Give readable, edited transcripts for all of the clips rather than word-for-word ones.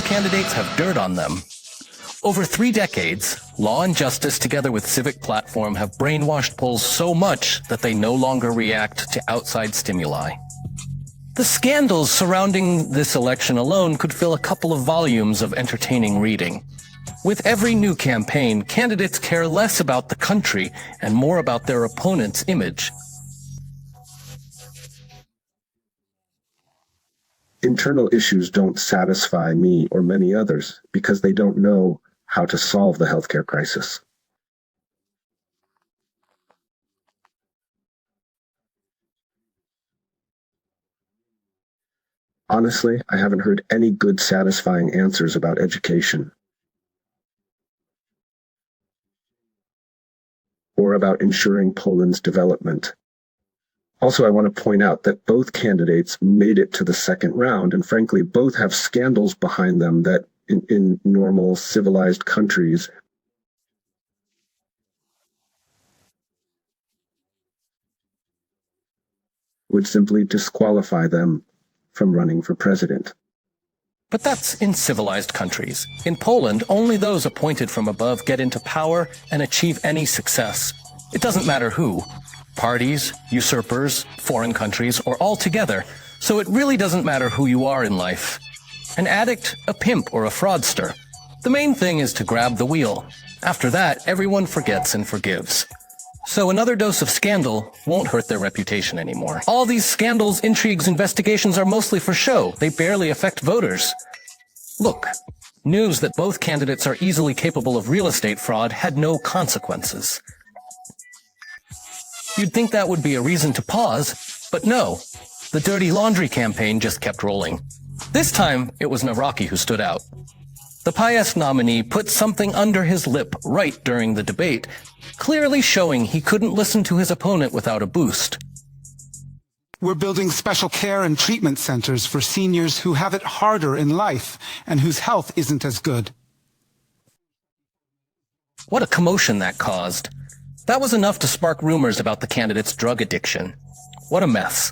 candidates have dirt on them. Over 3 decades, Law and Justice together with Civic Platform have brainwashed polls so much that they no longer react to outside stimuli. The scandals surrounding this election alone could fill a couple of volumes of entertaining reading. With every new campaign, candidates care less about the country and more about their opponent's image. Internal issues don't satisfy me or many others because they don't know how to solve the healthcare crisis. Honestly, I haven't heard any good, satisfying answers about education or about ensuring Poland's development. Also, I want to point out that both candidates made it to the second round, and frankly, both have scandals behind them that in normal, civilized countries would simply disqualify them from running for president. But that's in civilized countries. In Poland, only those appointed from above get into power and achieve any success. It doesn't matter who. Parties, usurpers, foreign countries, or all together. So it really doesn't matter who you are in life. An addict, a pimp, or a fraudster. The main thing is to grab the wheel. After that, everyone forgets and forgives. So another dose of scandal won't hurt their reputation anymore. All these scandals, intrigues, investigations are mostly for show. They barely affect voters. Look, news that both candidates are easily capable of real estate fraud had no consequences. You'd think that would be a reason to pause, but no. The dirty laundry campaign just kept rolling. This time, it was Nawrocki who stood out. The PiS nominee put something under his lip right during the debate, clearly showing he couldn't listen to his opponent without a boost. We're building special care and treatment centers for seniors who have it harder in life and whose health isn't as good. What a commotion that caused. That was enough to spark rumors about the candidate's drug addiction. What a mess.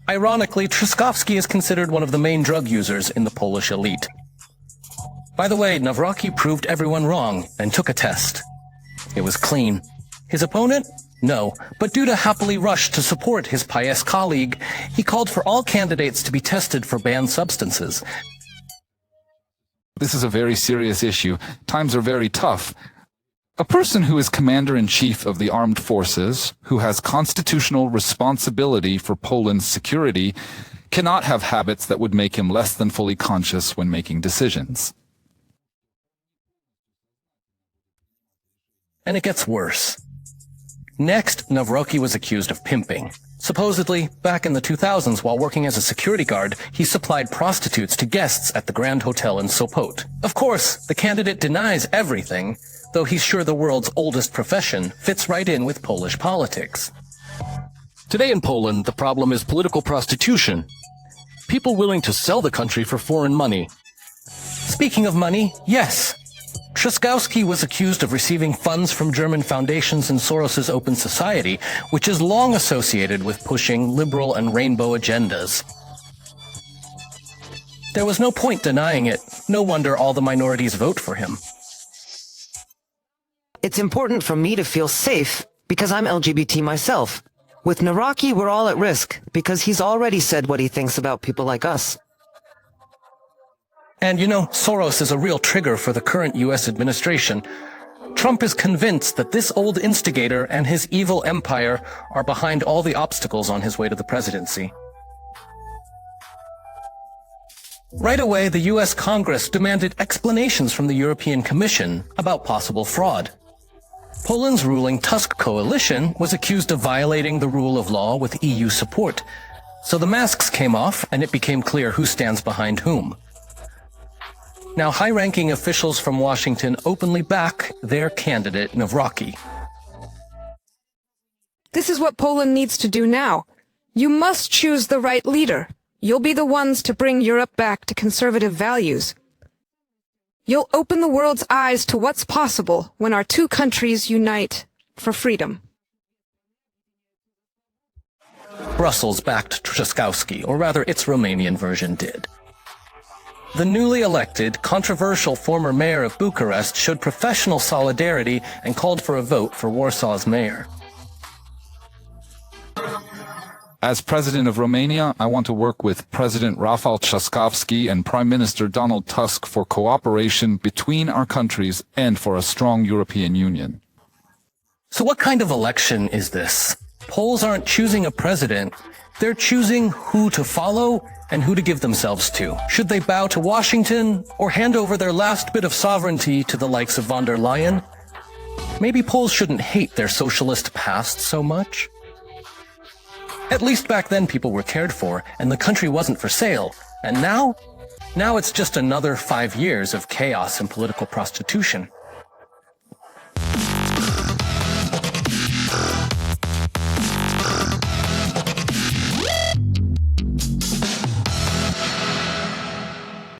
Ironically, Trzaskowski is considered one of the main drug users in the Polish elite. By the way, Nawrocki proved everyone wrong and took a test. It was clean. His opponent? No, but Duda happily rushed to support his PiS colleague. He called for all candidates to be tested for banned substances. This is a very serious issue. Times are very tough. A person who is commander-in-chief of the armed forces, who has constitutional responsibility for Poland's security, cannot have habits that would make him less than fully conscious when making decisions. And it gets worse. Next, Nawrocki was accused of pimping. Supposedly, back in the 2000s, while working as a security guard, he supplied prostitutes to guests at the Grand Hotel in Sopot. Of course, the candidate denies everything, though he's sure the world's oldest profession fits right in with Polish politics. Today in Poland, the problem is political prostitution. People willing to sell the country for foreign money. Speaking of money, yes. Trzaskowski was accused of receiving funds from German foundations and Soros's Open Society, which is long associated with pushing liberal and rainbow agendas. There was no point denying it. No wonder all the minorities vote for him. It's important for me to feel safe because I'm LGBT myself. With Nawrocki, we're all at risk because he's already said what he thinks about people like us. And you know, Soros is a real trigger for the current US administration. Trump is convinced that this old instigator and his evil empire are behind all the obstacles on his way to the presidency. Right away, the US Congress demanded explanations from the European Commission about possible fraud. Poland's ruling Tusk coalition was accused of violating the rule of law with EU support. So the masks came off and it became clear who stands behind whom. Now, high-ranking officials from Washington openly back their candidate, Nawrocki. This is what Poland needs to do now. You must choose the right leader. You'll be the ones to bring Europe back to conservative values. You'll open the world's eyes to what's possible when our two countries unite for freedom. Brussels backed Trzaskowski, or rather its Romanian version did. The newly elected, controversial former mayor of Bucharest showed professional solidarity and called for a vote for Warsaw's mayor. As President of Romania, I want to work with President Rafal Trzaskowski and Prime Minister Donald Tusk for cooperation between our countries and for a strong European Union. So what kind of election is this? Poles aren't choosing a president. They're choosing who to follow and who to give themselves to. Should they bow to Washington or hand over their last bit of sovereignty to the likes of von der Leyen? Maybe Poles shouldn't hate their socialist past so much. At least back then people were cared for and the country wasn't for sale. And now it's just another 5 years of chaos and political prostitution.